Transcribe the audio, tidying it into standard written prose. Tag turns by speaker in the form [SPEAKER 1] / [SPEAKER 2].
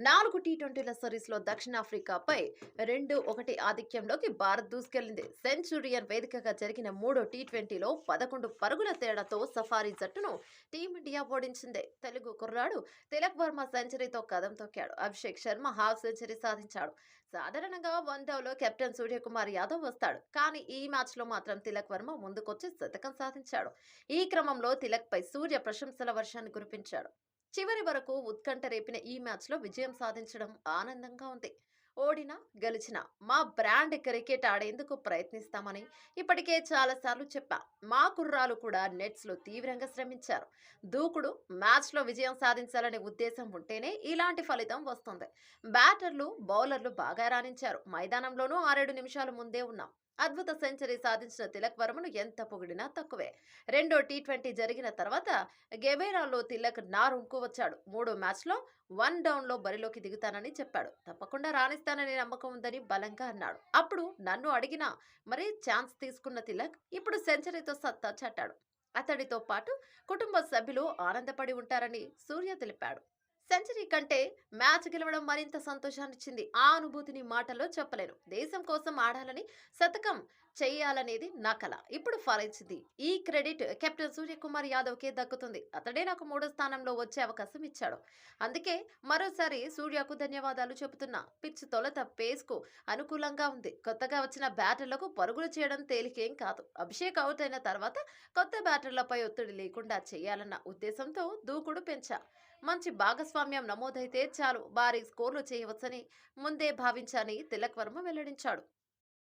[SPEAKER 1] 4 టీ20ల సిరీస్‌లో దక్షిణాఫ్రికాపై 2-1 ఆధిక్యంలోకి భారత్ దూసుకెళ్లింది. సెంచురియన్ వేదికగా జరిగిన మూడో టీ20లో 11 పరుగుల తేడాతో సఫారీ జట్టును టీమిండియా ఓడించింది. తెలుగు కుర్రాడు తిలక్ వర్మ సెంచరీతో కదం తొక్కాడు. అభిషేక్ శర్మ హాఫ్ సెంచరీ సాధించాడు. సాధారణంగా వన్డౌన్లో కెప్టెన్ సూర్యకుమార్ యాదవ్ వస్తాడు. కానీ ఈ మ్యాచ్లో మాత్రం తిలక్ వర్మ ముందుకొచ్చి శతకం సాధించాడు. ఈ క్రమంలో తిలక్పై సూర్య ప్రశంసల వర్షాన్ని కురిపించాడు. చివరి వరకు ఉత్కంఠ రేపిన ఈ మ్యాచ్లో విజయం సాధించడం ఆనందంగా ఉంది. ఓడినా గెలిచినా మా బ్రాండ్ క్రికెట్ ఆడేందుకు ప్రయత్నిస్తామని ఇప్పటికే చాలాసార్లు చెప్పా. మా కుర్రాలు కూడా నెట్స్లో తీవ్రంగా శ్రమించారు. దూకుడు మ్యాచ్లో విజయం సాధించాలనే ఉద్దేశం ఉంటేనే ఇలాంటి ఫలితం వస్తుంది. బ్యాటర్లు బౌలర్లు బాగా రాణించారు. మైదానంలోనూ 6-7 నిమిషాల ముందే ఉన్నాం. అద్భుత సెంచరీ సాధించిన తిలక్ వర్మను ఎంత పొగిడినా తక్కువే. రెండో టీ20 జరిగిన తర్వాత గెబేరాలో తిలక్ నా రూమ్కు వచ్చాడు. మూడో మ్యాచ్లో వన్ డౌన్లో బరిలోకి దిగుతానని చెప్పాడు. తప్పకుండా రాణిస్తానని నమ్మకం ఉందని బలంగా అన్నాడు. అప్పుడు నన్ను అడిగినా మరి ఛాన్స్ తీసుకున్న తిలక్ ఇప్పుడు సెంచరీతో సత్తా చాటాడు. అతడితో పాటు కుటుంబ సభ్యులు ఆనందపడి ఉంటారని సూర్య తెలిపాడు. సెంచరీ కంటే మ్యాచ్ గెలవడం మరింత సంతోషాన్నిచ్చింది. ఆ అనుభూతిని మాటల్లో చెప్పలేను. దేశం కోసం ఆడాలని, శతకం చేయాలనేది నా కల. ఇప్పుడు ఫలించింది. ఈ క్రెడిట్ కెప్టెన్ సూర్యకుమార్ యాదవ్‌కే దక్కుతుంది. అతడే నాకు మూడో స్థానంలో వచ్చే అవకాశం ఇచ్చాడు. అందుకే మరోసారి సూర్యకు ధన్యవాదాలు చెబుతున్నా. పిచ్ తొలుత పేస్‌కు అనుకూలంగా ఉంది. కొత్తగా వచ్చిన బ్యాటర్లకు పరుగులు చేయడం తేలికేం కాదు. అభిషేక్ అవుట్ అయిన తర్వాత కొత్త బ్యాటర్లపై ఒత్తిడి లేకుండా చేయాలన్న ఉద్దేశంతో దూకుడు పెంచా. మంచి భాగస్వామ్యం నమోదైతే చాలు భారీ స్కోర్లు చేయవచ్చని ముందే భావించాని తిలక్ వర్మ వెల్లడించాడు.